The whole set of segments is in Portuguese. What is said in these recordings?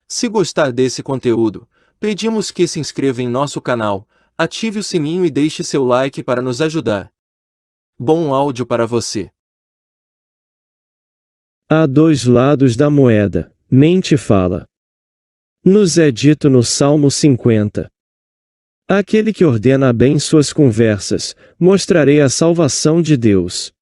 Se gostar desse conteúdo, pedimos que se inscreva em nosso canal, ative o sininho e deixe seu like para nos ajudar. Bom áudio para você. Há dois lados da moeda, mente e fala. Nos é dito no Salmo 50. Aquele que ordena bem suas conversas, mostrarei a salvação de Deus.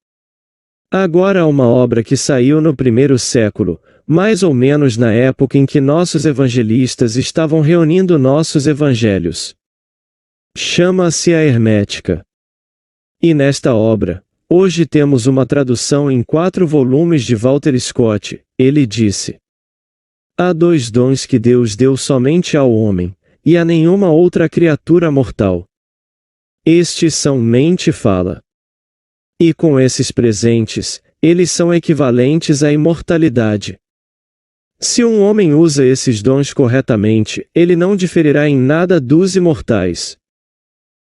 Agora há uma obra que saiu no primeiro século, mais ou menos na época em que nossos evangelistas estavam reunindo nossos evangelhos. Chama-se a Hermética. E nesta obra, hoje temos uma tradução em 4 volumes de Walter Scott. Ele disse: há 2 dons que Deus deu somente ao homem, e a nenhuma outra criatura mortal. Estes são mente e fala. E com esses presentes, eles são equivalentes à imortalidade. Se um homem usa esses dons corretamente, ele não diferirá em nada dos imortais.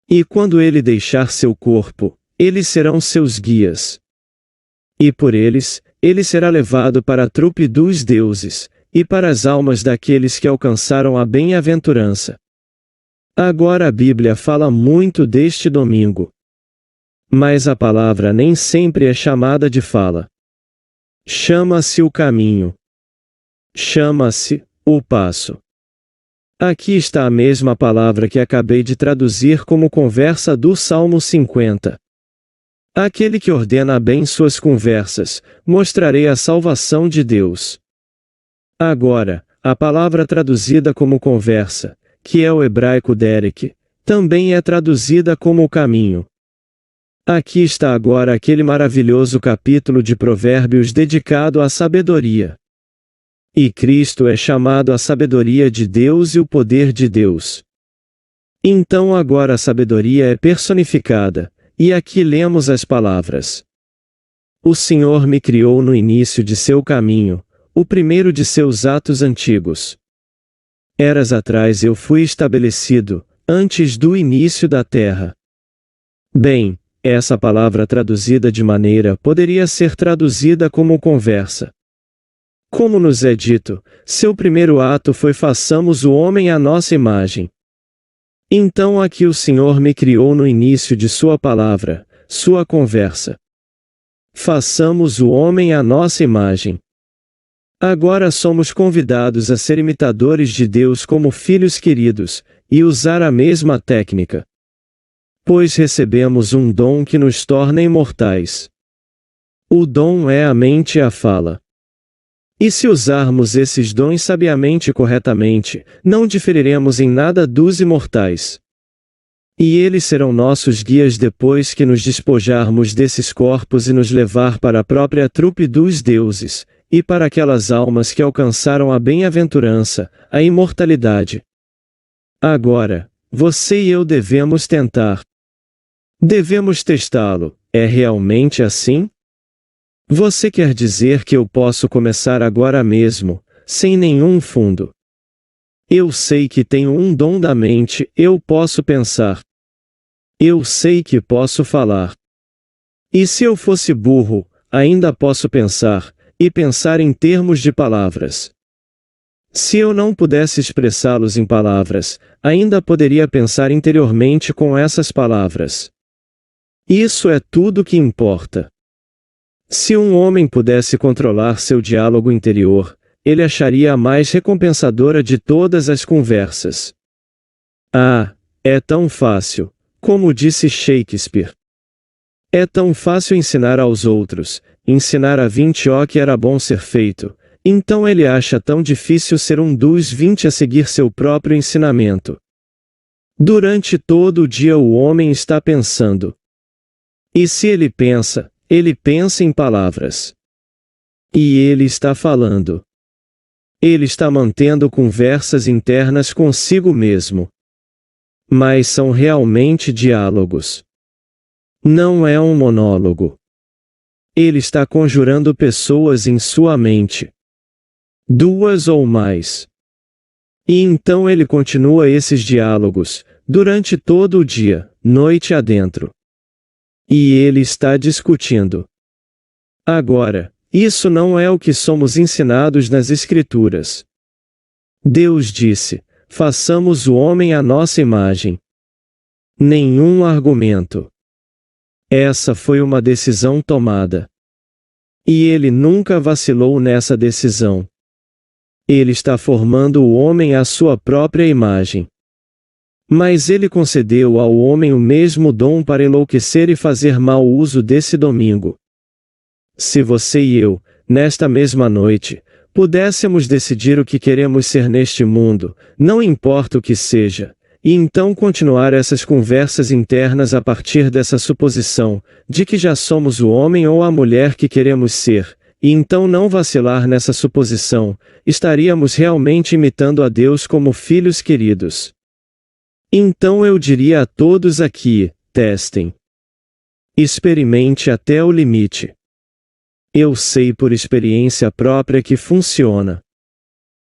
E quando ele deixar seu corpo, eles serão seus guias. E por eles, ele será levado para a trupe dos deuses, e para as almas daqueles que alcançaram a bem-aventurança. Agora a Bíblia fala muito deste domingo. Mas a palavra nem sempre é chamada de fala. Chama-se o caminho. Chama-se o passo. Aqui está a mesma palavra que acabei de traduzir como conversa do Salmo 50. Aquele que ordena bem suas conversas, mostrarei a salvação de Deus. Agora, a palavra traduzida como conversa, que é o hebraico derek, também é traduzida como o caminho. Aqui está agora aquele maravilhoso capítulo de Provérbios dedicado à sabedoria. E Cristo é chamado a sabedoria de Deus e o poder de Deus. Então agora a sabedoria é personificada, e aqui lemos as palavras. O Senhor me criou no início de seu caminho, o primeiro de seus atos antigos. Eras atrás eu fui estabelecido, antes do início da terra. Bem, essa palavra traduzida de maneira poderia ser traduzida como conversa. Como nos é dito, seu primeiro ato foi façamos o homem à nossa imagem. Então aqui o Senhor me criou no início de sua palavra, sua conversa. Façamos o homem à nossa imagem. Agora somos convidados a ser imitadores de Deus como filhos queridos, e usar a mesma técnica. Pois recebemos um dom que nos torna imortais. O dom é a mente e a fala. E se usarmos esses dons sabiamente e corretamente, não diferiremos em nada dos imortais. E eles serão nossos guias depois que nos despojarmos desses corpos e nos levar para a própria trupe dos deuses, e para aquelas almas que alcançaram a bem-aventurança, a imortalidade. Agora, você e eu devemos tentar. Devemos testá-lo. É realmente assim? Você quer dizer que eu posso começar agora mesmo, sem nenhum fundo? Eu sei que tenho um dom da mente, eu posso pensar. Eu sei que posso falar. E se eu fosse burro, ainda posso pensar, e pensar em termos de palavras. Se eu não pudesse expressá-los em palavras, ainda poderia pensar interiormente com essas palavras. Isso é tudo que importa. Se um homem pudesse controlar seu diálogo interior, ele acharia a mais recompensadora de todas as conversas. Ah, é tão fácil, como disse Shakespeare. É tão fácil ensinar aos outros, ensinar a 20 o que era bom ser feito, então ele acha tão difícil ser um dos 20 a seguir seu próprio ensinamento. Durante todo o dia o homem está pensando. E se ele pensa em palavras. E ele está falando. Ele está mantendo conversas internas consigo mesmo. Mas são realmente diálogos. Não é um monólogo. Ele está conjurando pessoas em sua mente. 2 ou mais. E então ele continua esses diálogos, durante todo o dia, noite adentro. E ele está discutindo. Agora, isso não é o que somos ensinados nas Escrituras. Deus disse: façamos o homem à nossa imagem. Nenhum argumento. Essa foi uma decisão tomada. E ele nunca vacilou nessa decisão. Ele está formando o homem à sua própria imagem. Mas ele concedeu ao homem o mesmo dom para enlouquecer e fazer mau uso desse domingo. Se você e eu, nesta mesma noite, pudéssemos decidir o que queremos ser neste mundo, não importa o que seja, e então continuar essas conversas internas a partir dessa suposição, de que já somos o homem ou a mulher que queremos ser, e então não vacilar nessa suposição, estaríamos realmente imitando a Deus como filhos queridos. Então eu diria a todos aqui: testem. Experimente até o limite. Eu sei por experiência própria que funciona.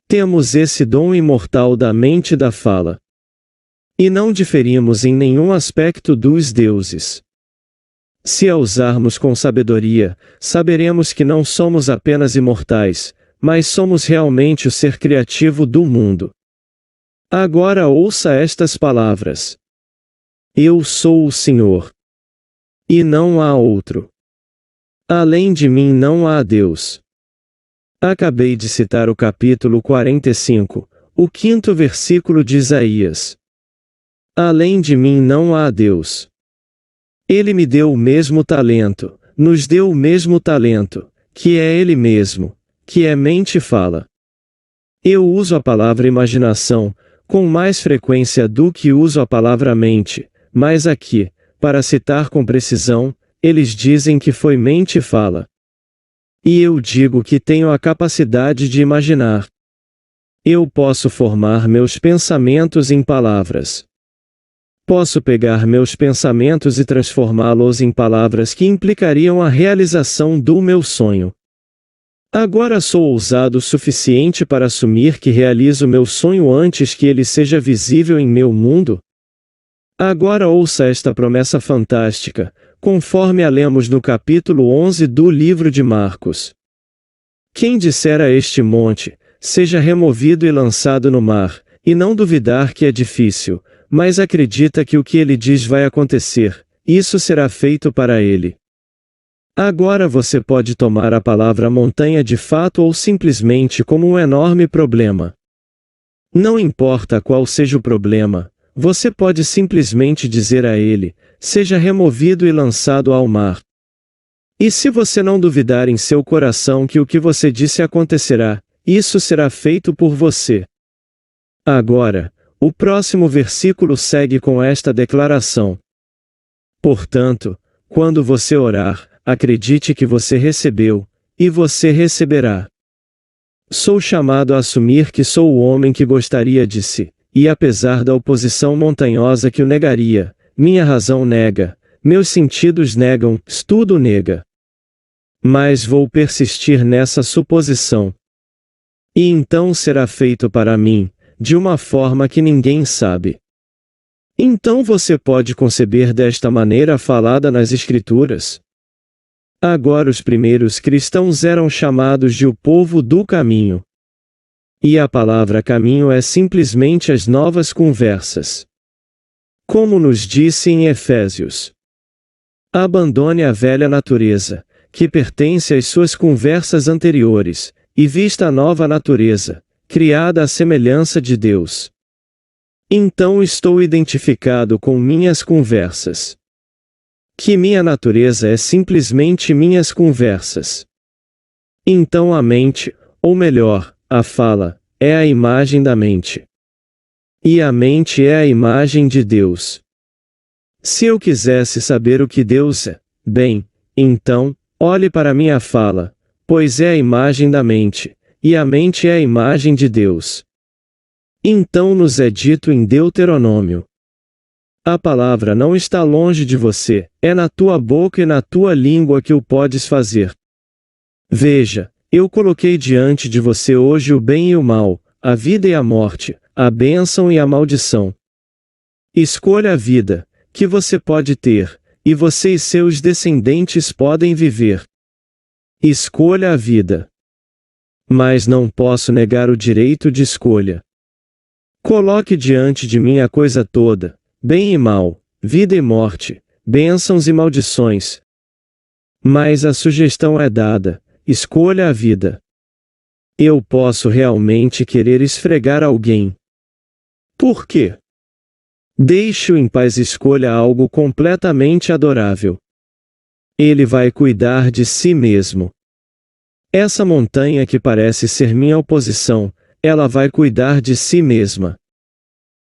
Temos esse dom imortal da mente e da fala. E não diferimos em nenhum aspecto dos deuses. Se a usarmos com sabedoria, saberemos que não somos apenas imortais, mas somos realmente o ser criativo do mundo. Agora ouça estas palavras. Eu sou o Senhor. E não há outro. Além de mim não há Deus. Acabei de citar o capítulo 45, o 5º versículo de Isaías. Além de mim não há Deus. Ele me deu o mesmo talento, nos deu o mesmo talento, que é Ele mesmo, que é mente e fala. Eu uso a palavra imaginação, com mais frequência do que uso a palavra mente, mas aqui, para citar com precisão, eles dizem que foi mente e fala. E eu digo que tenho a capacidade de imaginar. Eu posso formar meus pensamentos em palavras. Posso pegar meus pensamentos e transformá-los em palavras que implicariam a realização do meu sonho. Agora sou ousado o suficiente para assumir que realizo meu sonho antes que ele seja visível em meu mundo? Agora ouça esta promessa fantástica, conforme a lemos no capítulo 11 do livro de Marcos. Quem disser a este monte, seja removido e lançado no mar, e não duvidar que é difícil, mas acredita que o que ele diz vai acontecer, isso será feito para ele. Agora você pode tomar a palavra montanha de fato ou simplesmente como um enorme problema. Não importa qual seja o problema, você pode simplesmente dizer a ele: seja removido e lançado ao mar. E se você não duvidar em seu coração que o que você disse acontecerá, isso será feito por você. Agora, o próximo versículo segue com esta declaração. Portanto, quando você orar, acredite que você recebeu, e você receberá. Sou chamado a assumir que sou o homem que gostaria de si, e apesar da oposição montanhosa que o negaria, minha razão nega, meus sentidos negam, tudo nega. Mas vou persistir nessa suposição. E então será feito para mim, de uma forma que ninguém sabe. Então você pode conceber desta maneira falada nas Escrituras. Agora os primeiros cristãos eram chamados de o povo do caminho. E a palavra caminho é simplesmente as novas conversas. Como nos disse em Efésios. Abandone a velha natureza, que pertence às suas conversas anteriores, e vista a nova natureza, criada à semelhança de Deus. Então estou identificado com minhas conversas. Que minha natureza é simplesmente minhas conversas. Então a mente, ou melhor, a fala, é a imagem da mente. E a mente é a imagem de Deus. Se eu quisesse saber o que Deus é, bem, então, olhe para minha fala, pois é a imagem da mente, e a mente é a imagem de Deus. Então nos é dito em Deuteronômio. A palavra não está longe de você, é na tua boca e na tua língua que o podes fazer. Veja, eu coloquei diante de você hoje o bem e o mal, a vida e a morte, a bênção e a maldição. Escolha a vida, que você pode ter, e você e seus descendentes podem viver. Escolha a vida. Mas não posso negar o direito de escolha. Coloque diante de mim a coisa toda, bem e mal, vida e morte, bênçãos e maldições. Mas a sugestão é dada, escolha a vida. Eu posso realmente querer esfregar alguém. Por quê? Deixe-o em paz, escolha algo completamente adorável. Ele vai cuidar de si mesmo. Essa montanha que parece ser minha oposição, ela vai cuidar de si mesma.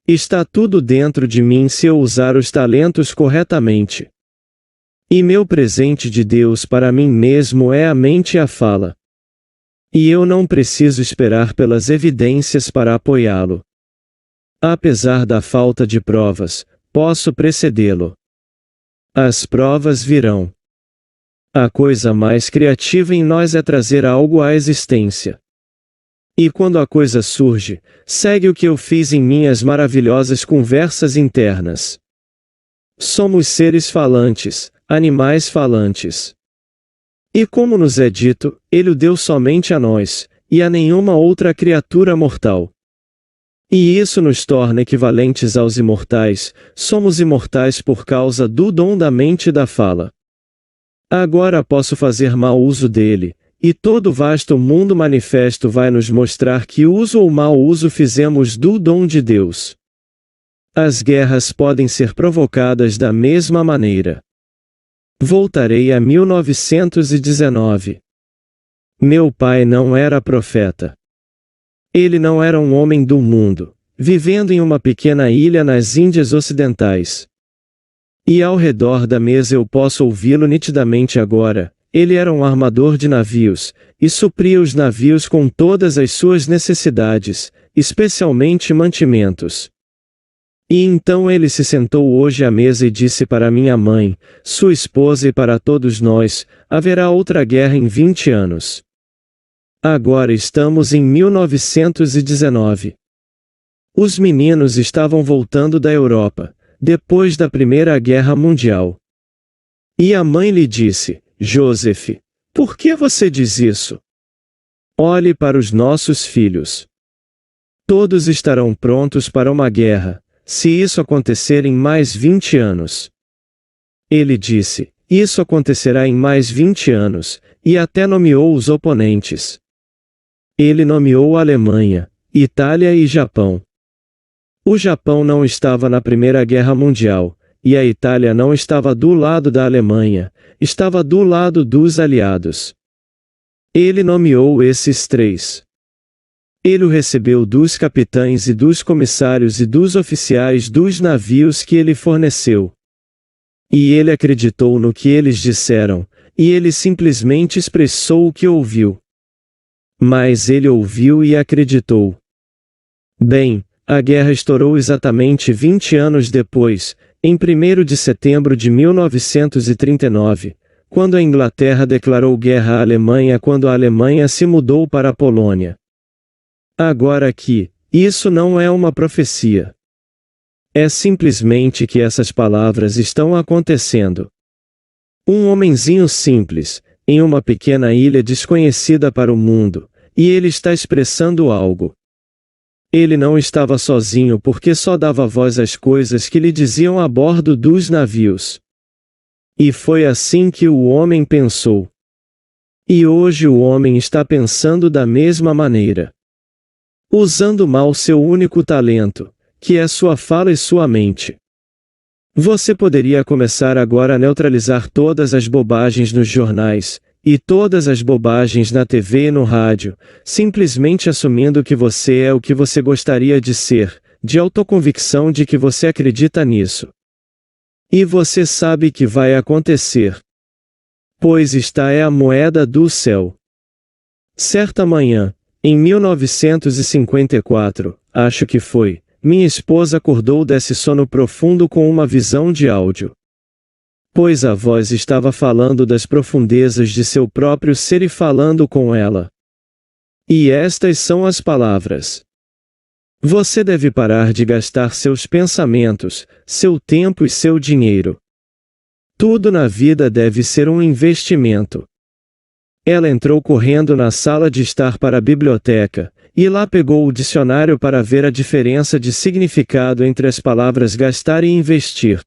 Está tudo dentro de mim se eu usar os talentos corretamente. E meu presente de Deus para mim mesmo é a mente e a fala. E eu não preciso esperar pelas evidências para apoiá-lo. Apesar da falta de provas, posso precedê-lo. As provas virão. A coisa mais criativa em nós é trazer algo à existência. E quando a coisa surge, segue o que eu fiz em minhas maravilhosas conversas internas. Somos seres falantes, animais falantes. E como nos é dito, Ele o deu somente a nós, e a nenhuma outra criatura mortal. E isso nos torna equivalentes aos imortais, somos imortais por causa do dom da mente e da fala. Agora posso fazer mau uso dele, e todo o vasto mundo manifesto vai nos mostrar que uso ou mau uso fizemos do dom de Deus. As guerras podem ser provocadas da mesma maneira. Voltarei a 1919. Meu pai não era profeta. Ele não era um homem do mundo, vivendo em uma pequena ilha nas Índias Ocidentais. E ao redor da mesa eu posso ouvi-lo nitidamente agora. Ele era um armador de navios, e supria os navios com todas as suas necessidades, especialmente mantimentos. E então ele se sentou hoje à mesa e disse para minha mãe, sua esposa e para todos nós, haverá outra guerra em 20 anos. Agora estamos em 1919. Os meninos estavam voltando da Europa, depois da Primeira Guerra Mundial. E a mãe lhe disse, Joseph, por que você diz isso? Olhe para os nossos filhos. Todos estarão prontos para uma guerra, se isso acontecer em mais 20 anos. Ele disse, isso acontecerá em mais 20 anos, e até nomeou os oponentes. Ele nomeou a Alemanha, Itália e Japão. O Japão não estava na Primeira Guerra Mundial, e a Itália não estava do lado da Alemanha, estava do lado dos aliados. Ele nomeou esses três. Ele o recebeu dos capitães e dos comissários e dos oficiais dos navios que ele forneceu. E ele acreditou no que eles disseram, e ele simplesmente expressou o que ouviu. Mas ele ouviu e acreditou. Bem, a guerra estourou exatamente 20 anos depois, em 1º de setembro de 1939, quando a Inglaterra declarou guerra à Alemanha quando a Alemanha se mudou para a Polônia. Agora aqui, isso não é uma profecia. É simplesmente que essas palavras estão acontecendo. Um homenzinho simples, em uma pequena ilha desconhecida para o mundo, e ele está expressando algo. Ele não estava sozinho porque só dava voz às coisas que lhe diziam a bordo dos navios. E foi assim que o homem pensou. E hoje o homem está pensando da mesma maneira. Usando mal seu único talento, que é sua fala e sua mente. Você poderia começar agora a neutralizar todas as bobagens nos jornais, e todas as bobagens na TV e no rádio, simplesmente assumindo que você é o que você gostaria de ser, de autoconvicção de que você acredita nisso. E você sabe que vai acontecer. Pois esta é a moeda do céu. Certa manhã, em 1954, acho que foi, minha esposa acordou desse sono profundo com uma visão de áudio. Pois a voz estava falando das profundezas de seu próprio ser e falando com ela. E estas são as palavras. Você deve parar de gastar seus pensamentos, seu tempo e seu dinheiro. Tudo na vida deve ser um investimento. Ela entrou correndo na sala de estar para a biblioteca, e lá pegou o dicionário para ver a diferença de significado entre as palavras gastar e investir.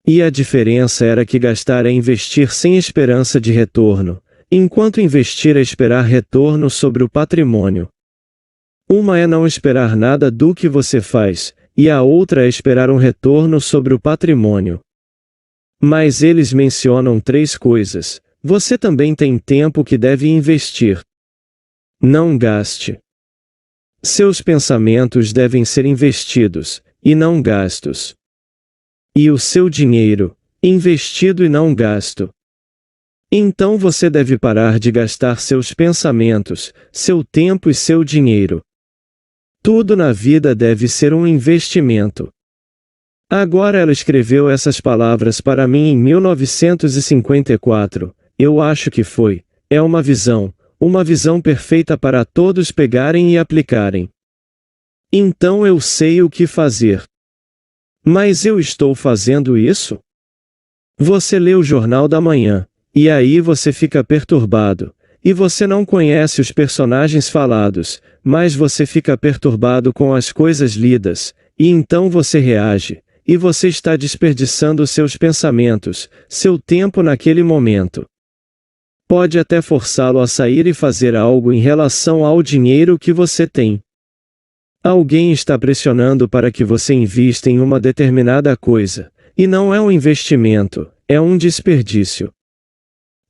E a diferença era que gastar é investir sem esperança de retorno, enquanto investir é esperar retorno sobre o patrimônio. Uma é não esperar nada do que você faz, e a outra é esperar um retorno sobre o patrimônio. Mas eles mencionam 3 coisas. Você também tem tempo que deve investir. Não gaste. Seus pensamentos devem ser investidos, e não gastos. E o seu dinheiro, investido e não gasto. Então você deve parar de gastar seus pensamentos, seu tempo e seu dinheiro. Tudo na vida deve ser um investimento. Agora ela escreveu essas palavras para mim em 1954, eu acho que foi. É uma visão perfeita para todos pegarem e aplicarem. Então eu sei o que fazer. Mas eu estou fazendo isso? Você lê o Jornal da Manhã, e aí você fica perturbado, e você não conhece os personagens falados, mas você fica perturbado com as coisas lidas, e então você reage, e você está desperdiçando seus pensamentos, seu tempo naquele momento. Pode até forçá-lo a sair e fazer algo em relação ao dinheiro que você tem. Alguém está pressionando para que você invista em uma determinada coisa, e não é um investimento, é um desperdício.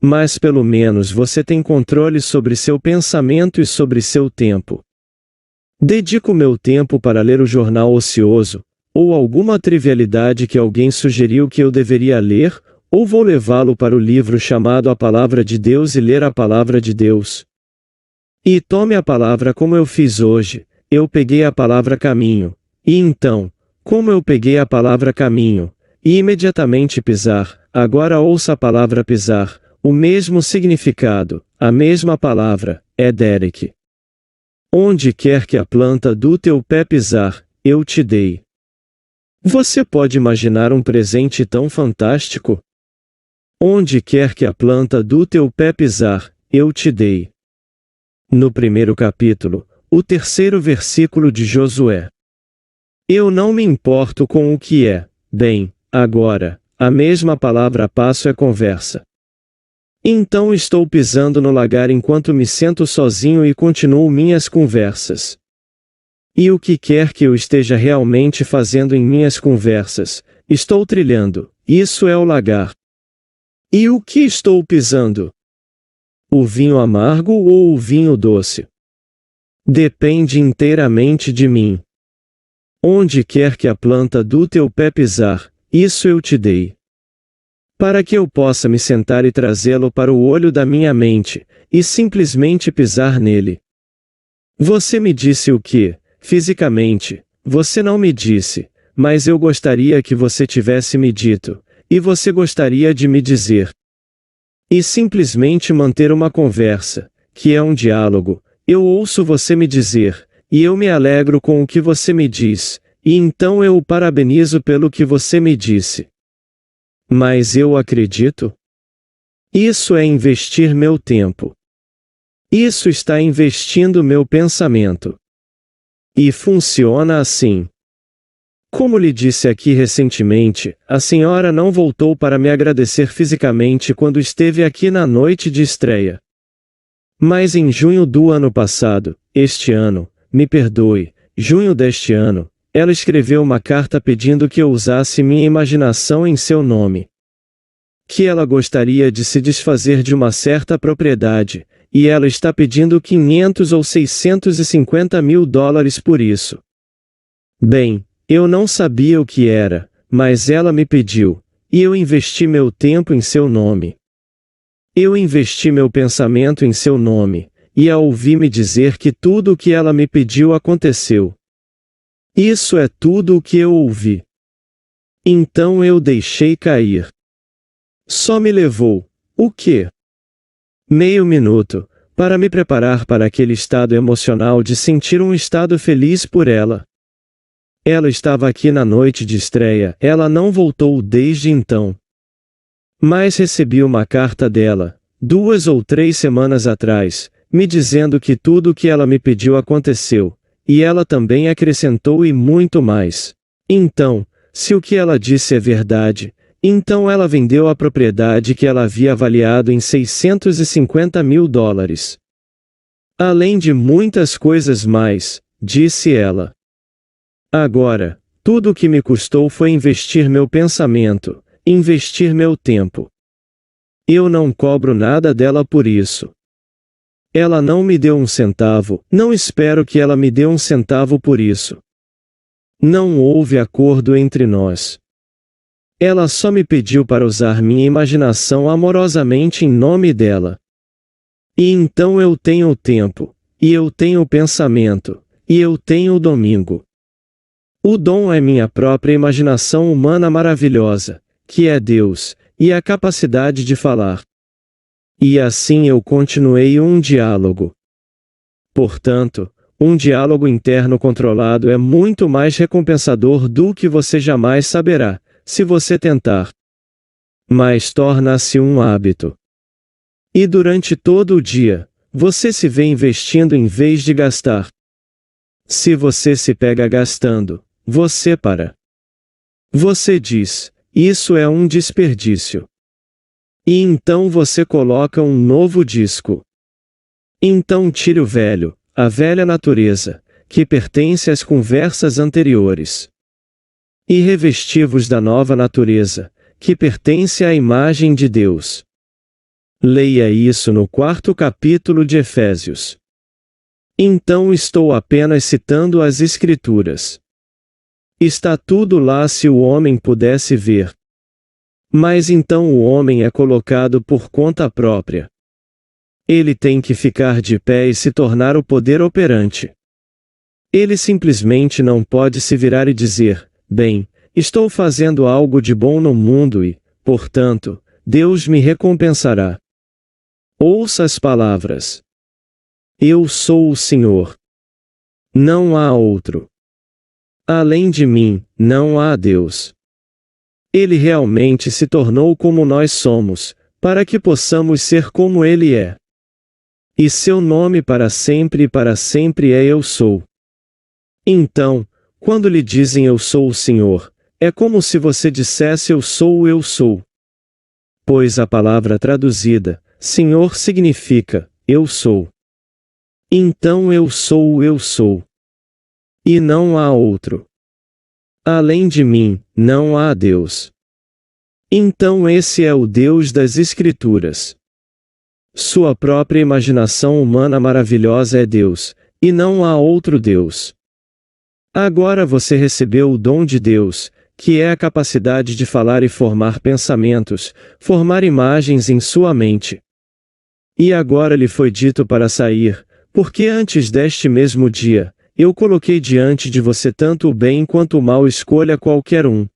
Mas pelo menos você tem controle sobre seu pensamento e sobre seu tempo. Dedico meu tempo para ler o jornal ocioso, ou alguma trivialidade que alguém sugeriu que eu deveria ler, ou vou levá-lo para o livro chamado A Palavra de Deus e ler a Palavra de Deus. E tome a palavra como eu fiz hoje, eu peguei a palavra caminho, e então, como eu peguei a palavra caminho, e imediatamente pisar, agora ouça a palavra pisar, o mesmo significado, a mesma palavra, é Derek. Onde quer que a planta do teu pé pisar, eu te dei. Você pode imaginar um presente tão fantástico? Onde quer que a planta do teu pé pisar, eu te dei. No primeiro capítulo, o 3º versículo de Josué. Eu não me importo com o que é, bem, agora, a mesma palavra passo é conversa. Então estou pisando no lagar enquanto me sento sozinho e continuo minhas conversas. E o que quer que eu esteja realmente fazendo em minhas conversas, estou trilhando, isso é o lagar. E o que estou pisando? O vinho amargo ou o vinho doce? Depende inteiramente de mim. Onde quer que a planta do teu pé pisar, isso eu te dei. Para que eu possa me sentar e trazê-lo para o olho da minha mente, e simplesmente pisar nele. Você me disse o que, fisicamente, você não me disse, mas eu gostaria que você tivesse me dito, e você gostaria de me dizer. E simplesmente manter uma conversa, que é um diálogo, eu ouço você me dizer, e eu me alegro com o que você me diz, e então eu o parabenizo pelo que você me disse. Mas eu acredito? Isso é investir meu tempo. Isso está investindo meu pensamento. E funciona assim. Como lhe disse aqui recentemente, a senhora não voltou para me agradecer fisicamente quando esteve aqui na noite de estreia. Mas em junho do ano passado, este ano, me perdoe, junho deste ano, ela escreveu uma carta pedindo que eu usasse minha imaginação em seu nome. Que ela gostaria de se desfazer de uma certa propriedade, e ela está pedindo 500 ou 650 mil dólares por isso. Bem, eu não sabia o que era, mas ela me pediu, e eu investi meu tempo em seu nome. Eu investi meu pensamento em seu nome, e a ouvi me dizer que tudo o que ela me pediu aconteceu. Isso é tudo o que eu ouvi. Então eu deixei cair. Só me levou, o quê? Meio minuto, para me preparar para aquele estado emocional de sentir um estado feliz por ela. Ela estava aqui na noite de estreia, ela não voltou desde então. Mas recebi uma carta dela, 2 ou 3 semanas atrás, me dizendo que tudo o que ela me pediu aconteceu, e ela também acrescentou e muito mais. Então, se o que ela disse é verdade, então ela vendeu a propriedade que ela havia avaliado em $650 mil. Além de muitas coisas mais, disse ela. Agora, tudo o que me custou foi investir meu pensamento, investir meu tempo. Eu não cobro nada dela por isso. Ela não me deu um centavo, não espero que ela me dê um centavo por isso. Não houve acordo entre nós. Ela só me pediu para usar minha imaginação amorosamente em nome dela. E então eu tenho o tempo, e eu tenho o pensamento, e eu tenho o domingo. O dom é minha própria imaginação humana maravilhosa, que é Deus, e a capacidade de falar. E assim eu continuei um diálogo. Portanto, um diálogo interno controlado é muito mais recompensador do que você jamais saberá, se você tentar. Mas torna-se um hábito. E durante todo o dia, você se vê investindo em vez de gastar. Se você se pega gastando, você para. Você diz, isso é um desperdício. E então você coloca um novo disco. Então tire o velho, a velha natureza, que pertence às conversas anteriores. E revesti-vos da nova natureza, que pertence à imagem de Deus. Leia isso no 4º capítulo de Efésios. Então estou apenas citando as Escrituras. Está tudo lá se o homem pudesse ver. Mas então o homem é colocado por conta própria. Ele tem que ficar de pé e se tornar o poder operante. Ele simplesmente não pode se virar e dizer, bem, estou fazendo algo de bom no mundo e, portanto, Deus me recompensará. Ouça as palavras. Eu sou o Senhor. Não há outro. Além de mim, não há Deus. Ele realmente se tornou como nós somos, para que possamos ser como Ele é. E seu nome para sempre é Eu Sou. Então, quando lhe dizem Eu sou o Senhor, é como se você dissesse Eu sou o Eu Sou. Pois a palavra traduzida, Senhor significa, Eu sou. Então eu sou o Eu Sou. E não há outro. Além de mim, não há Deus. Então esse é o Deus das Escrituras. Sua própria imaginação humana maravilhosa é Deus, e não há outro Deus. Agora você recebeu o dom de Deus, que é a capacidade de falar e formar pensamentos, formar imagens em sua mente. E agora lhe foi dito para sair, porque antes deste mesmo dia, eu coloquei diante de você tanto o bem quanto o mal, escolha qualquer um.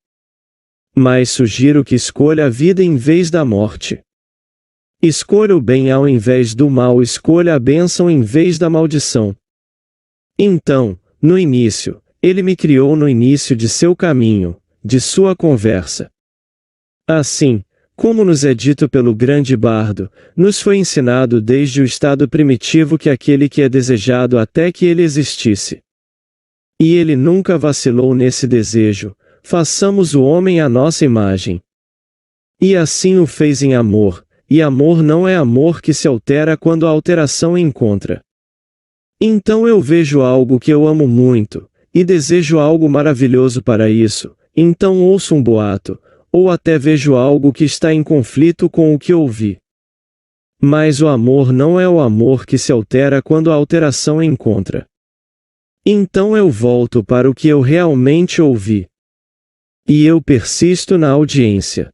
Mas sugiro que escolha a vida em vez da morte. Escolha o bem ao invés do mal, escolha a bênção em vez da maldição. Então, no início, ele me criou no início de seu caminho, de sua conversa. Assim, como nos é dito pelo grande bardo, nos foi ensinado desde o estado primitivo que aquele que é desejado até que ele existisse. E ele nunca vacilou nesse desejo, façamos o homem à nossa imagem. E assim o fez em amor, e amor não é amor que se altera quando a alteração encontra. Então eu vejo algo que eu amo muito, e desejo algo maravilhoso para isso, então ouço um boato, ou até vejo algo que está em conflito com o que ouvi. Mas o amor não é o amor que se altera quando a alteração encontra. Então eu volto para o que eu realmente ouvi. E eu persisto na audiência.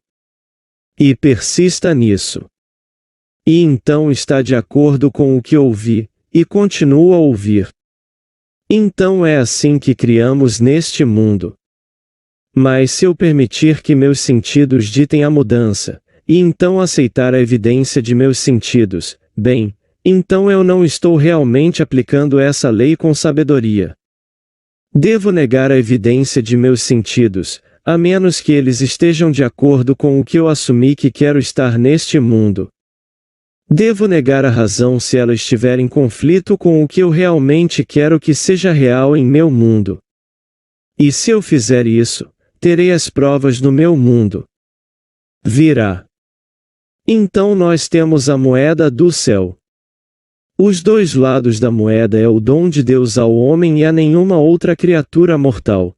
E persista nisso. E então está de acordo com o que ouvi, e continua a ouvir. Então é assim que criamos neste mundo. Mas se eu permitir que meus sentidos ditem a mudança, e então aceitar a evidência de meus sentidos, bem, então eu não estou realmente aplicando essa lei com sabedoria. Devo negar a evidência de meus sentidos, a menos que eles estejam de acordo com o que eu assumi que quero estar neste mundo. Devo negar a razão se ela estiver em conflito com o que eu realmente quero que seja real em meu mundo. E se eu fizer isso, terei as provas no meu mundo. Virá. Então nós temos a moeda do céu. Os dois lados da moeda é o dom de Deus ao homem e a nenhuma outra criatura mortal.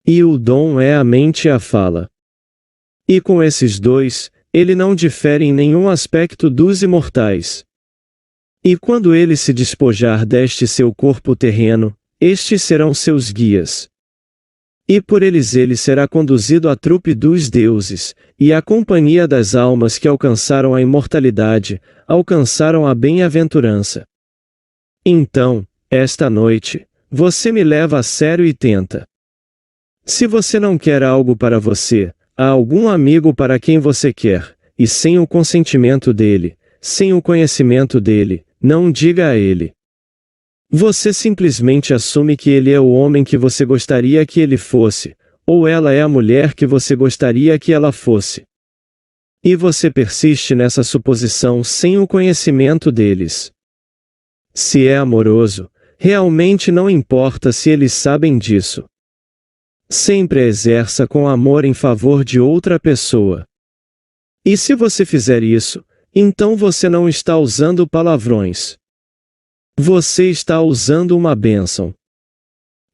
E o dom é a mente e a fala. E com esses dois, ele não difere em nenhum aspecto dos imortais. E quando ele se despojar deste seu corpo terreno, estes serão seus guias. E por eles ele será conduzido à trupe dos deuses, e à companhia das almas que alcançaram a imortalidade, alcançaram a bem-aventurança. Então, esta noite, você me leva a sério e tenta. Se você não quer algo para você, há algum amigo para quem você quer, e sem o consentimento dele, sem o conhecimento dele, não diga a ele. Você simplesmente assume que ele é o homem que você gostaria que ele fosse, ou ela é a mulher que você gostaria que ela fosse. E você persiste nessa suposição sem o conhecimento deles. Se é amoroso, realmente não importa se eles sabem disso. Sempre exerça com amor em favor de outra pessoa. E se você fizer isso, então você não está usando palavrões. Você está usando uma bênção.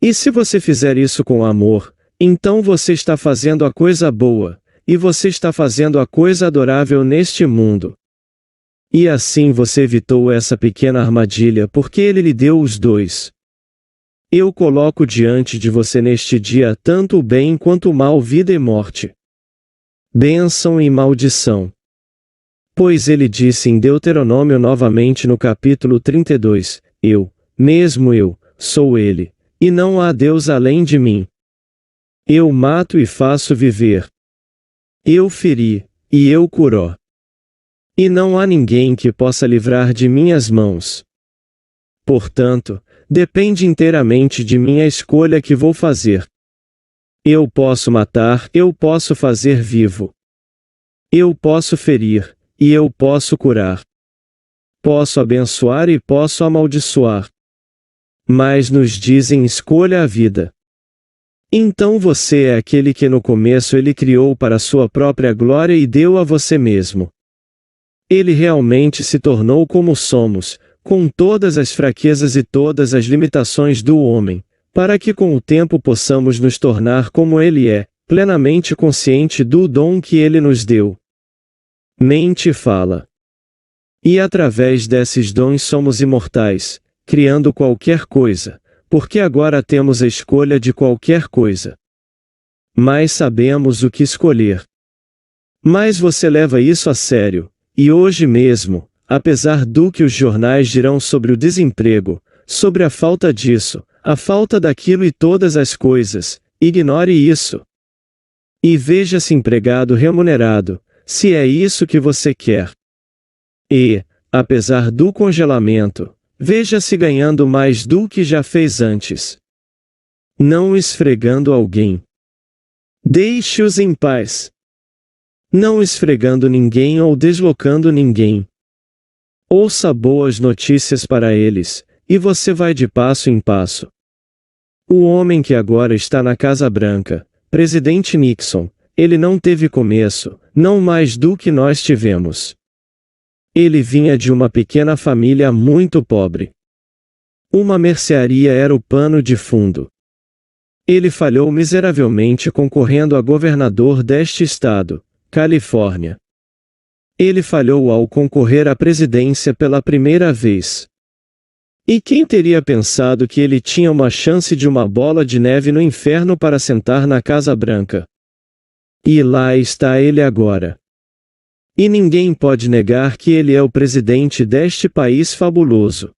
E se você fizer isso com amor, então você está fazendo a coisa boa, e você está fazendo a coisa adorável neste mundo. E assim você evitou essa pequena armadilha porque ele lhe deu os dois. Eu coloco diante de você neste dia tanto o bem quanto o mal, vida e morte. Bênção e maldição. Pois ele disse em Deuteronômio novamente no capítulo 32, eu, mesmo eu, sou ele, e não há Deus além de mim. Eu mato e faço viver. Eu feri, e eu curo. E não há ninguém que possa livrar de minhas mãos. Portanto, depende inteiramente de mim a escolha que vou fazer. Eu posso matar, eu posso fazer vivo. Eu posso ferir, e eu posso curar. Posso abençoar e posso amaldiçoar. Mas nos dizem escolha a vida. Então você é aquele que no começo ele criou para sua própria glória e deu a você mesmo. Ele realmente se tornou como somos, com todas as fraquezas e todas as limitações do homem, para que com o tempo possamos nos tornar como ele é, plenamente consciente do dom que ele nos deu. Mente fala. E através desses dons somos imortais, criando qualquer coisa, porque agora temos a escolha de qualquer coisa. Mas sabemos o que escolher. Mas você leva isso a sério, e hoje mesmo, apesar do que os jornais dirão sobre o desemprego, sobre a falta disso, a falta daquilo e todas as coisas, ignore isso. E veja-se empregado remunerado, se é isso que você quer. E, apesar do congelamento, veja-se ganhando mais do que já fez antes. Não esfregando alguém. Deixe-os em paz. Não esfregando ninguém ou deslocando ninguém. Ouça boas notícias para eles, e você vai de passo em passo. O homem que agora está na Casa Branca, Presidente Nixon, ele não teve começo, não mais do que nós tivemos. Ele vinha de uma pequena família muito pobre. Uma mercearia era o pano de fundo. Ele falhou miseravelmente concorrendo a governador deste estado, Califórnia. Ele falhou ao concorrer à presidência pela primeira vez. E quem teria pensado que ele tinha uma chance de uma bola de neve no inferno para sentar na Casa Branca? E lá está ele agora. E ninguém pode negar que ele é o presidente deste país fabuloso.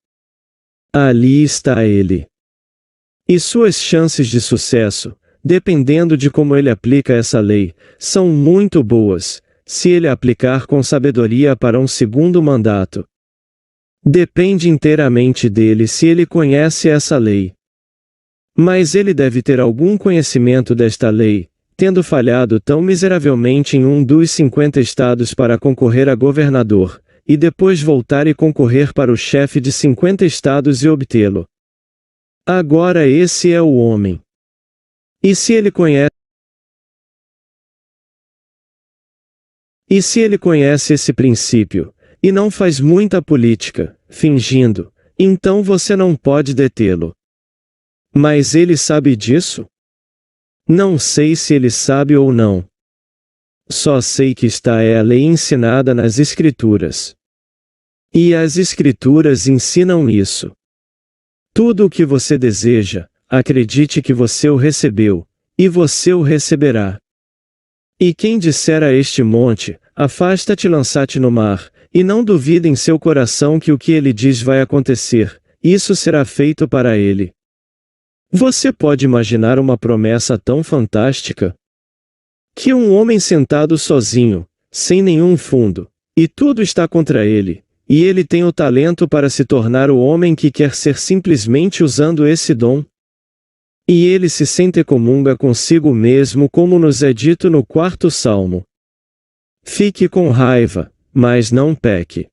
Ali está ele. E suas chances de sucesso, dependendo de como ele aplica essa lei, são muito boas, se ele aplicar com sabedoria para um segundo mandato. Depende inteiramente dele se ele conhece essa lei. Mas ele deve ter algum conhecimento desta lei, tendo falhado tão miseravelmente em um dos 50 estados para concorrer a governador, e depois voltar e concorrer para o chefe de 50 estados e obtê-lo. Agora esse é o homem. E se ele conhece esse princípio, e não faz muita política, fingindo, então você não pode detê-lo. Mas ele sabe disso? Não sei se ele sabe ou não. Só sei que está a lei ensinada nas Escrituras. E as Escrituras ensinam isso. Tudo o que você deseja, acredite que você o recebeu, e você o receberá. E quem disser a este monte, afasta-te e lança-te no mar, e não duvide em seu coração que o que ele diz vai acontecer, isso será feito para ele. Você pode imaginar uma promessa tão fantástica? Que um homem sentado sozinho, sem nenhum fundo, e tudo está contra ele, e ele tem o talento para se tornar o homem que quer ser simplesmente usando esse dom? E ele se sente e comunga consigo mesmo, como nos é dito no 4º Salmo. Fique com raiva, mas não peque.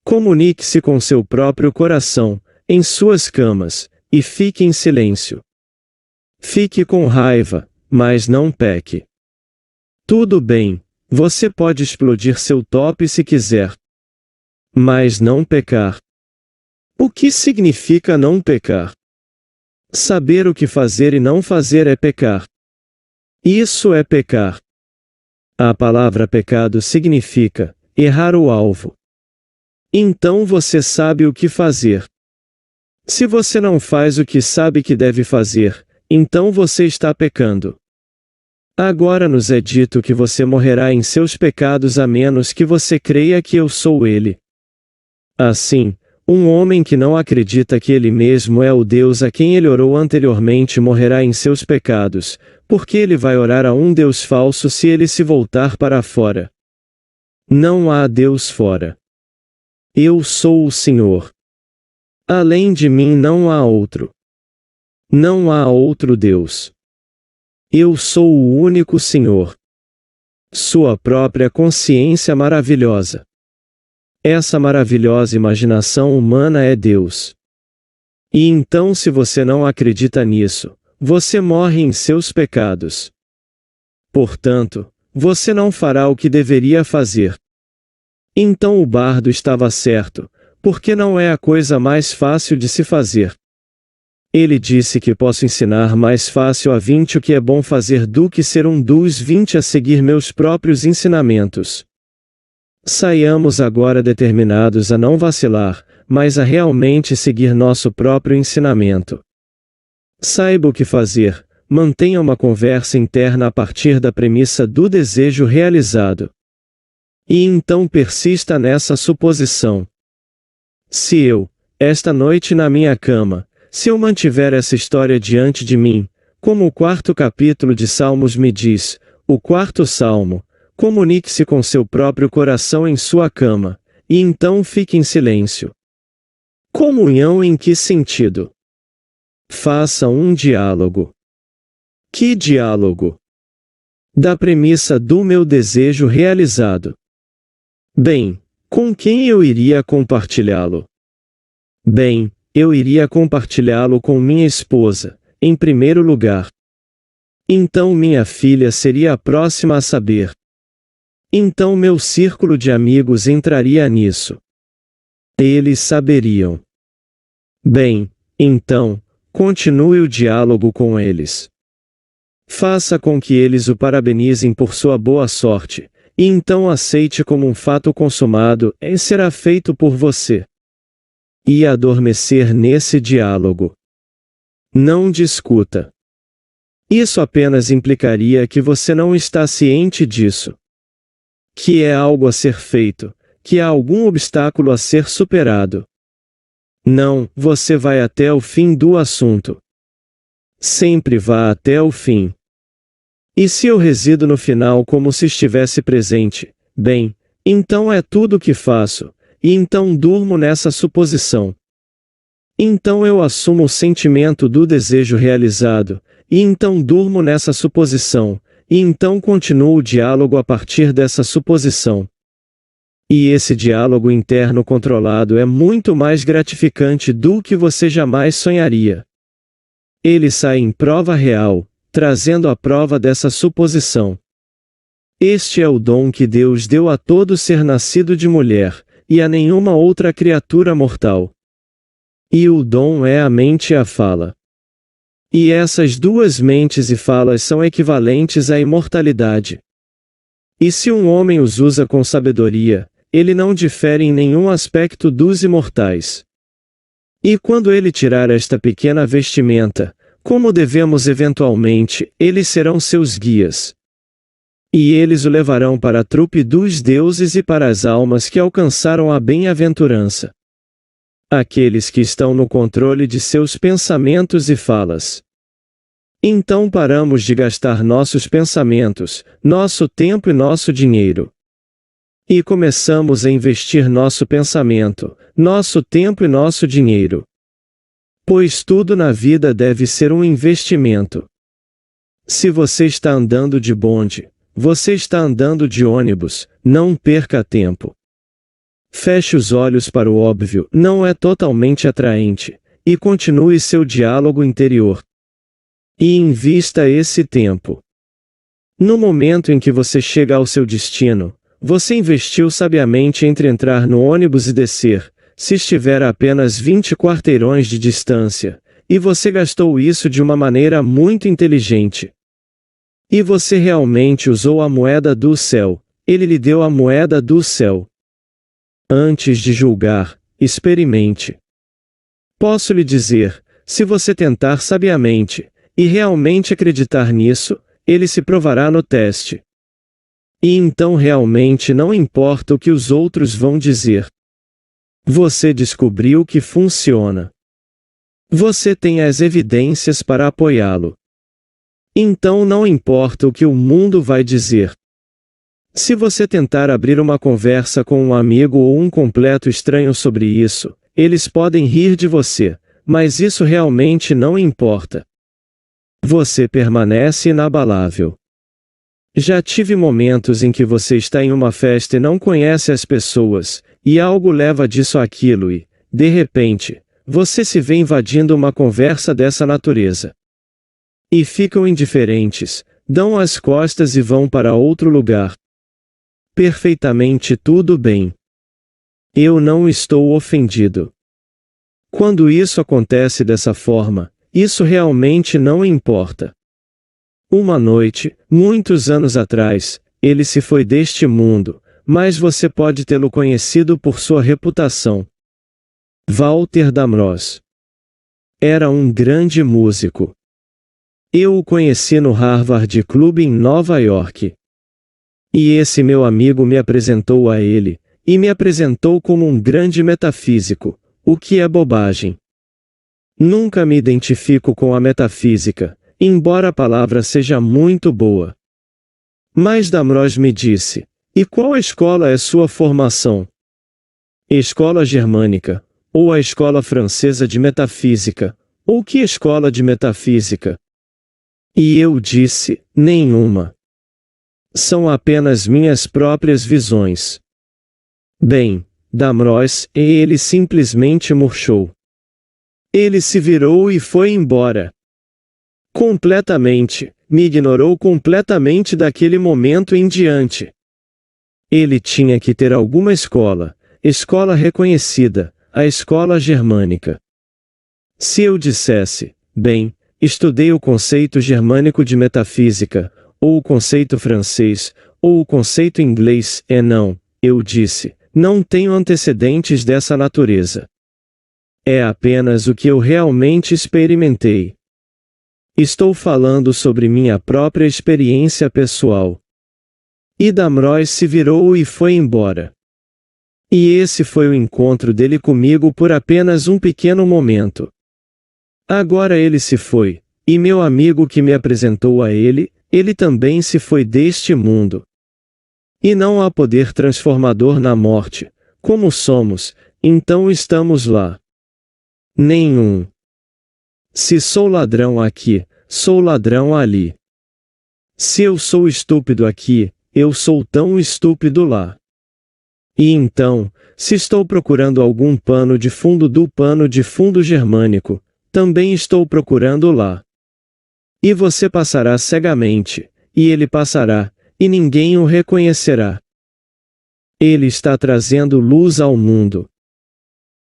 Comunique-se com seu próprio coração, em suas camas, e fique em silêncio. Fique com raiva, mas não peque. Tudo bem, você pode explodir seu top se quiser. Mas não pecar. O que significa não pecar? Saber o que fazer e não fazer é pecar. Isso é pecar. A palavra pecado significa errar o alvo. Então você sabe o que fazer. Se você não faz o que sabe que deve fazer, então você está pecando. Agora nos é dito que você morrerá em seus pecados a menos que você creia que eu sou ele. Assim, um homem que não acredita que ele mesmo é o Deus a quem ele orou anteriormente morrerá em seus pecados, porque ele vai orar a um Deus falso se ele se voltar para fora. Não há Deus fora. Eu sou o Senhor. Além de mim não há outro. Não há outro Deus. Eu sou o único Senhor. Sua própria consciência maravilhosa. Essa maravilhosa imaginação humana é Deus. E então, se você não acredita nisso, você morre em seus pecados. Portanto, você não fará o que deveria fazer. Então o bardo estava certo, porque não é a coisa mais fácil de se fazer. Ele disse que posso ensinar mais fácil a 20 o que é bom fazer do que ser um dos 20 a seguir meus próprios ensinamentos. Saiamos agora determinados a não vacilar, mas a realmente seguir nosso próprio ensinamento. Saiba o que fazer, mantenha uma conversa interna a partir da premissa do desejo realizado. E então persista nessa suposição. Se eu, esta noite na minha cama, se eu mantiver essa história diante de mim, como o 4º capítulo de Salmos me diz, o 4º Salmo, comunique-se com seu próprio coração em sua cama, e então fique em silêncio. Comunhão em que sentido? Faça um diálogo. Que diálogo? Da premissa do meu desejo realizado. Bem, com quem eu iria compartilhá-lo? Bem, eu iria compartilhá-lo com minha esposa, em primeiro lugar. Então minha filha seria a próxima a saber. Então meu círculo de amigos entraria nisso. Eles saberiam. Bem, então, continue o diálogo com eles. Faça com que eles o parabenizem por sua boa sorte, e então aceite como um fato consumado, e será feito por você. E adormecer nesse diálogo. Não discuta. Isso apenas implicaria que você não está ciente disso. Que é algo a ser feito, que há algum obstáculo a ser superado. Não, você vai até o fim do assunto. Sempre vá até o fim. E se eu resido no final como se estivesse presente, bem, então é tudo o que faço. E então durmo nessa suposição. Então eu assumo o sentimento do desejo realizado, e então durmo nessa suposição, e então continuo o diálogo a partir dessa suposição. E esse diálogo interno controlado é muito mais gratificante do que você jamais sonharia. Ele sai em prova real, trazendo a prova dessa suposição. Este é o dom que Deus deu a todo ser nascido de mulher, e a nenhuma outra criatura mortal. E o dom é a mente e a fala. E essas duas mentes e falas são equivalentes à imortalidade. E se um homem os usa com sabedoria, ele não difere em nenhum aspecto dos imortais. E quando ele tirar esta pequena vestimenta, como devemos eventualmente, eles serão seus guias. E eles o levarão para a trupe dos deuses e para as almas que alcançaram a bem-aventurança. Aqueles que estão no controle de seus pensamentos e falas. Então paramos de gastar nossos pensamentos, nosso tempo e nosso dinheiro. E começamos a investir nosso pensamento, nosso tempo e nosso dinheiro. Pois tudo na vida deve ser um investimento. Se você está andando de bonde, você está andando de ônibus, não perca tempo. Feche os olhos para o óbvio, não é totalmente atraente, e continue seu diálogo interior. E invista esse tempo. No momento em que você chega ao seu destino, você investiu sabiamente entre entrar no ônibus e descer, se estiver a apenas 20 quarteirões de distância, e você gastou isso de uma maneira muito inteligente. E você realmente usou a moeda do céu, ele lhe deu a moeda do céu. Antes de julgar, experimente. Posso lhe dizer, se você tentar sabiamente, e realmente acreditar nisso, ele se provará no teste. E então realmente não importa o que os outros vão dizer. Você descobriu que funciona. Você tem as evidências para apoiá-lo. Então não importa o que o mundo vai dizer. Se você tentar abrir uma conversa com um amigo ou um completo estranho sobre isso, eles podem rir de você, mas isso realmente não importa. Você permanece inabalável. Já tive momentos em que você está em uma festa e não conhece as pessoas, e algo leva disso àquilo e, de repente, você se vê invadindo uma conversa dessa natureza. E ficam indiferentes, dão as costas e vão para outro lugar. Perfeitamente tudo bem. Eu não estou ofendido. Quando isso acontece dessa forma, isso realmente não importa. Uma noite, muitos anos atrás, ele se foi deste mundo, mas você pode tê-lo conhecido por sua reputação. Walter Damrosch. Era um grande músico. Eu o conheci no Harvard Club em Nova York. E esse meu amigo me apresentou a ele, e me apresentou como um grande metafísico, o que é bobagem. Nunca me identifico com a metafísica, embora a palavra seja muito boa. Mas Damrosch me disse, e qual escola é sua formação? Escola germânica, ou a escola francesa de metafísica, ou que escola de metafísica? E eu disse, nenhuma. São apenas minhas próprias visões. Bem, Damrosch, e ele simplesmente murchou. Ele se virou e foi embora. Completamente, me ignorou completamente daquele momento em diante. Ele tinha que ter alguma escola reconhecida, a escola germânica. Se eu dissesse, bem, estudei o conceito germânico de metafísica, ou o conceito francês, ou o conceito inglês, não, eu disse, não tenho antecedentes dessa natureza. É apenas o que eu realmente experimentei. Estou falando sobre minha própria experiência pessoal. E Damrosch se virou e foi embora. E esse foi o encontro dele comigo por apenas um pequeno momento. Agora ele se foi, e meu amigo que me apresentou a ele, ele também se foi deste mundo. E não há poder transformador na morte, como somos, então estamos lá. Nenhum. Se sou ladrão aqui, sou ladrão ali. Se eu sou estúpido aqui, eu sou tão estúpido lá. E então, se estou procurando algum pano de fundo do pano de fundo germânico, também estou procurando lá. E você passará cegamente, e ele passará, e ninguém o reconhecerá. Ele está trazendo luz ao mundo.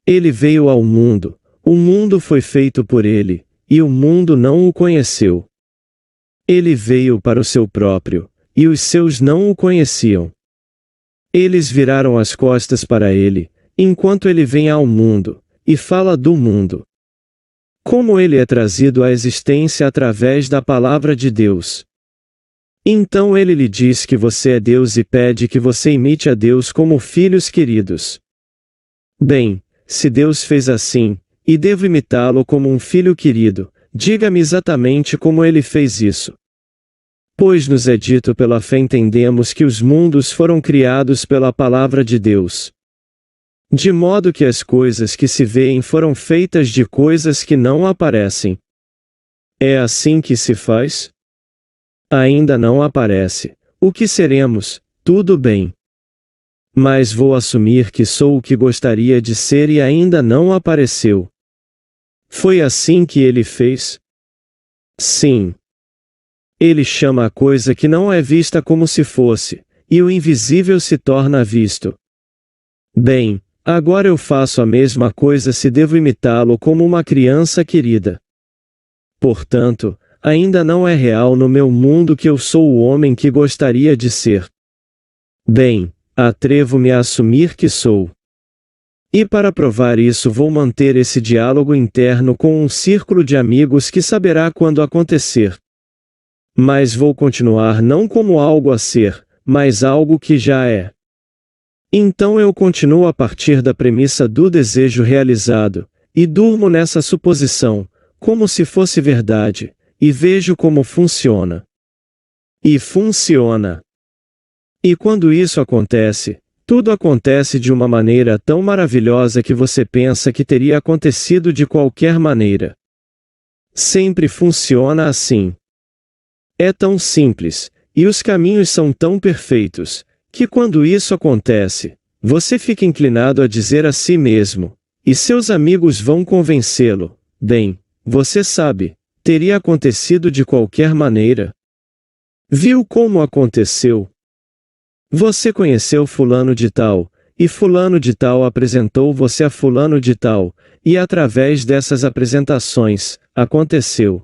Ele veio ao mundo, o mundo foi feito por ele, e o mundo não o conheceu. Ele veio para o seu próprio, e os seus não o conheciam. Eles viraram as costas para ele, enquanto ele vem ao mundo, e fala do mundo. Como ele é trazido à existência através da palavra de Deus. Então ele lhe diz que você é Deus e pede que você imite a Deus como filhos queridos. Bem, se Deus fez assim, e devo imitá-lo como um filho querido, diga-me exatamente como ele fez isso. Pois nos é dito pela fé entendemos que os mundos foram criados pela palavra de Deus. De modo que as coisas que se veem foram feitas de coisas que não aparecem. É assim que se faz? Ainda não aparece. O que seremos? Tudo bem. Mas vou assumir que sou o que gostaria de ser e ainda não apareceu. Foi assim que ele fez? Sim. Ele chama a coisa que não é vista como se fosse, e o invisível se torna visto. Bem, agora eu faço a mesma coisa se devo imitá-lo como uma criança querida. Portanto, ainda não é real no meu mundo que eu sou o homem que gostaria de ser. Bem, atrevo-me a assumir que sou. E para provar isso vou manter esse diálogo interno com um círculo de amigos que saberá quando acontecer. Mas vou continuar não como algo a ser, mas algo que já é. Então eu continuo a partir da premissa do desejo realizado, e durmo nessa suposição, como se fosse verdade, e vejo como funciona. E funciona. E quando isso acontece, tudo acontece de uma maneira tão maravilhosa que você pensa que teria acontecido de qualquer maneira. Sempre funciona assim. É tão simples, e os caminhos são tão perfeitos, que quando isso acontece, você fica inclinado a dizer a si mesmo, e seus amigos vão convencê-lo, bem, você sabe, teria acontecido de qualquer maneira. Viu como aconteceu? Você conheceu fulano de tal, e fulano de tal apresentou você a fulano de tal, e através dessas apresentações, aconteceu.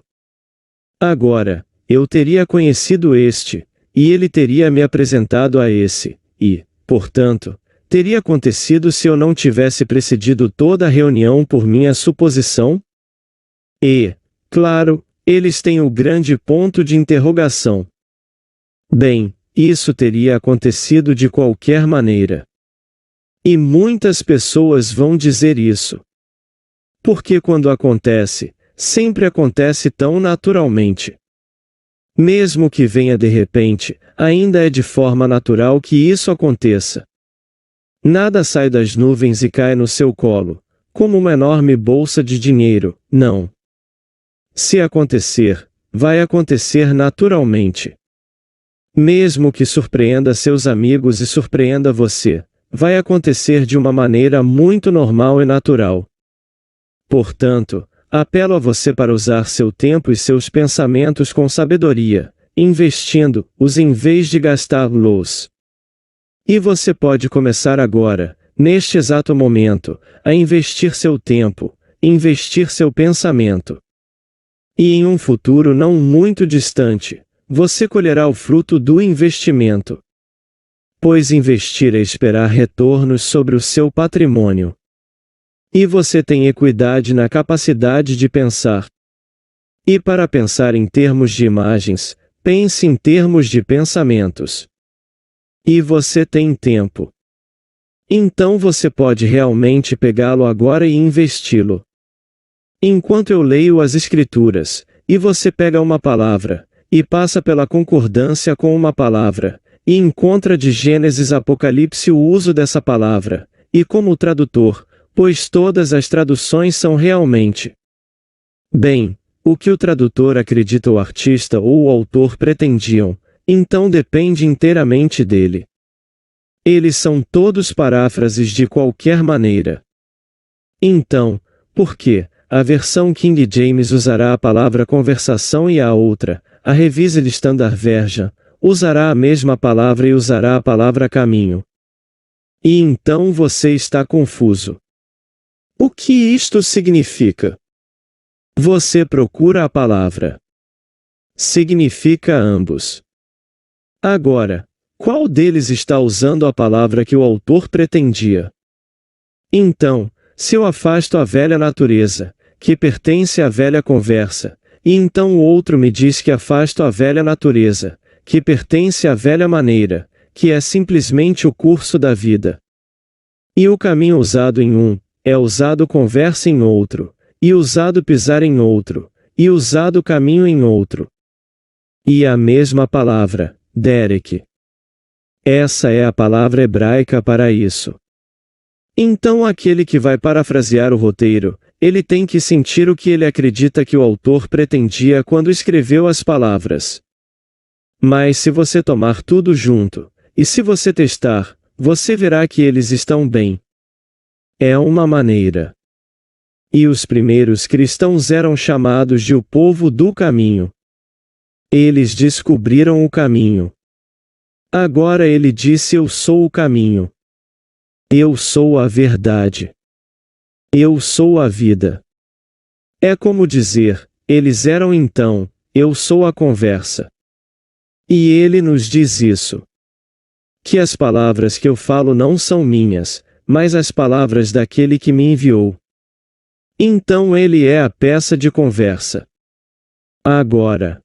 Agora, eu teria conhecido este, e ele teria me apresentado a esse, e, portanto, teria acontecido se eu não tivesse precedido toda a reunião por minha suposição? E, claro, eles têm o grande ponto de interrogação. Bem, isso teria acontecido de qualquer maneira. E muitas pessoas vão dizer isso. Porque quando acontece, sempre acontece tão naturalmente. Mesmo que venha de repente, ainda é de forma natural que isso aconteça. Nada sai das nuvens e cai no seu colo, como uma enorme bolsa de dinheiro, não. Se acontecer, vai acontecer naturalmente. Mesmo que surpreenda seus amigos e surpreenda você, vai acontecer de uma maneira muito normal e natural. Portanto, apelo a você para usar seu tempo e seus pensamentos com sabedoria, investindo-os em vez de gastá-los. E você pode começar agora, neste exato momento, a investir seu tempo, investir seu pensamento. E em um futuro não muito distante, você colherá o fruto do investimento. Pois investir é esperar retornos sobre o seu patrimônio. E você tem equidade na capacidade de pensar. E para pensar em termos de imagens, pense em termos de pensamentos. E você tem tempo. Então você pode realmente pegá-lo agora e investi-lo. Enquanto eu leio as Escrituras, e você pega uma palavra, e passa pela concordância com uma palavra, e encontra de Gênesis a Apocalipse o uso dessa palavra, e como tradutor, pois todas as traduções são realmente. Bem, o que o tradutor acredita o artista ou o autor pretendiam, então depende inteiramente dele. Eles são todos paráfrases de qualquer maneira. Então, por que a versão King James usará a palavra conversação e a outra, a Revised Standard Version, usará a mesma palavra e usará a palavra caminho? E então você está confuso. O que isto significa? Você procura a palavra. Significa ambos. Agora, qual deles está usando a palavra que o autor pretendia? Então, se eu afasto a velha natureza, que pertence à velha conversa, e então o outro me diz que afasto a velha natureza, que pertence à velha maneira, que é simplesmente o curso da vida. E o caminho usado em um, é usado conversa em outro, e usado pisar em outro, e usado caminho em outro. E a mesma palavra, Derek. Essa é a palavra hebraica para isso. Então aquele que vai parafrasear o roteiro, ele tem que sentir o que ele acredita que o autor pretendia quando escreveu as palavras. Mas se você tomar tudo junto, e se você testar, você verá que eles estão bem. É uma maneira. E os primeiros cristãos eram chamados de o povo do caminho. Eles descobriram o caminho. Agora ele disse: eu sou o caminho. Eu sou a verdade. Eu sou a vida. É como dizer, eles eram então, eu sou a conversa. E ele nos diz isso. Que as palavras que eu falo não são minhas, mas as palavras daquele que me enviou. Então ele é a peça de conversa. Agora,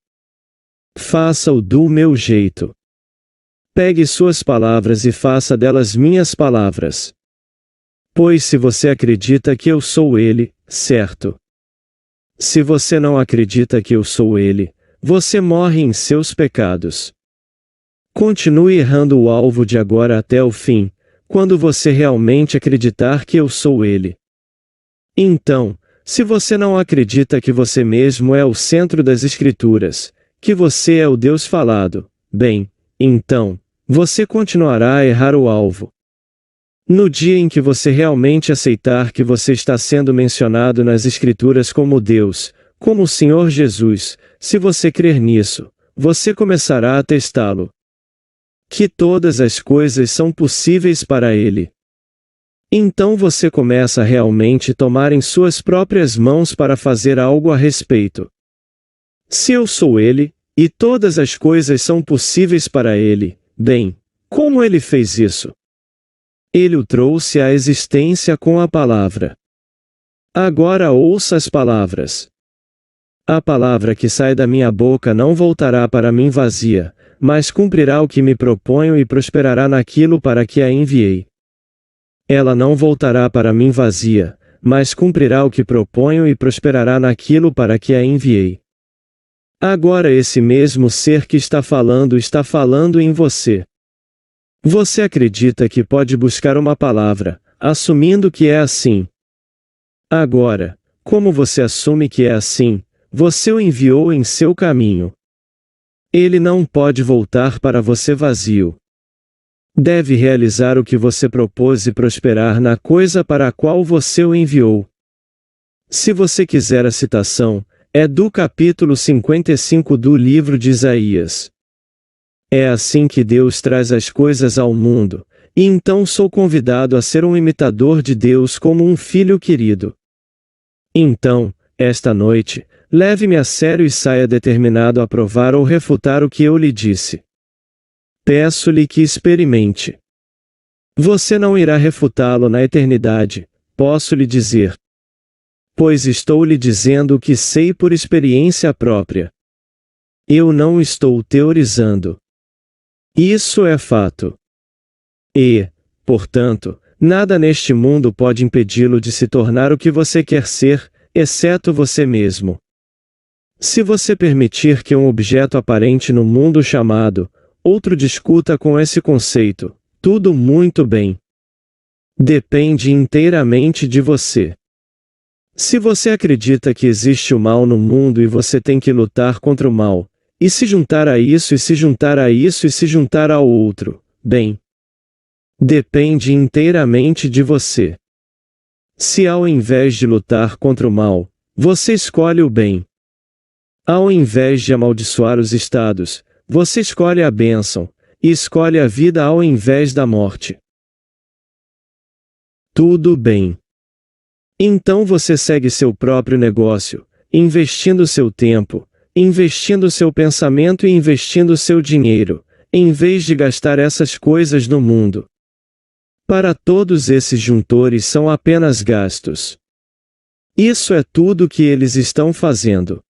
faça-o do meu jeito. Pegue suas palavras e faça delas minhas palavras. Pois se você acredita que eu sou ele, certo. Se você não acredita que eu sou ele, você morre em seus pecados. Continue errando o alvo de agora até o fim, quando você realmente acreditar que eu sou ele. Então, se você não acredita que você mesmo é o centro das Escrituras, que você é o Deus falado, bem, então, você continuará a errar o alvo. No dia em que você realmente aceitar que você está sendo mencionado nas Escrituras como Deus, como o Senhor Jesus, se você crer nisso, você começará a testá-lo. Que todas as coisas são possíveis para ele. Então você começa a realmente tomar em suas próprias mãos para fazer algo a respeito. Se eu sou ele, e todas as coisas são possíveis para ele, bem, como ele fez isso? Ele o trouxe à existência com a palavra. Agora ouça as palavras. A palavra que sai da minha boca não voltará para mim vazia, mas cumprirá o que me proponho e prosperará naquilo para que a enviei. Ela não voltará para mim vazia, mas cumprirá o que proponho e prosperará naquilo para que a enviei. Agora esse mesmo ser que está falando em você. Você acredita que pode buscar uma palavra, assumindo que é assim. Agora, como você assume que é assim, você o enviou em seu caminho. Ele não pode voltar para você vazio. Deve realizar o que você propôs e prosperar na coisa para a qual você o enviou. Se você quiser a citação, é do capítulo 55 do livro de Isaías. É assim que Deus traz as coisas ao mundo, e então sou convidado a ser um imitador de Deus como um filho querido. Então, esta noite, leve-me a sério e saia determinado a provar ou refutar o que eu lhe disse. Peço-lhe que experimente. Você não irá refutá-lo na eternidade, posso lhe dizer. Pois estou lhe dizendo o que sei por experiência própria. Eu não estou teorizando. Isso é fato. E, portanto, nada neste mundo pode impedi-lo de se tornar o que você quer ser, exceto você mesmo. Se você permitir que um objeto aparente no mundo chamado, outro discuta com esse conceito, tudo muito bem. Depende inteiramente de você. Se você acredita que existe o mal no mundo e você tem que lutar contra o mal, e se juntar a isso e se juntar a isso e se juntar ao outro, bem. Depende inteiramente de você. Se ao invés de lutar contra o mal, você escolhe o bem. Ao invés de amaldiçoar os estados, você escolhe a bênção, e escolhe a vida ao invés da morte. Tudo bem. Então você segue seu próprio negócio, investindo seu tempo, investindo seu pensamento e investindo seu dinheiro, em vez de gastar essas coisas no mundo. Para todos esses juntores são apenas gastos. Isso é tudo que eles estão fazendo.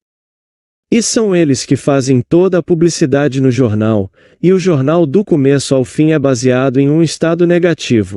E são eles que fazem toda a publicidade no jornal, e o jornal do começo ao fim é baseado em um estado negativo.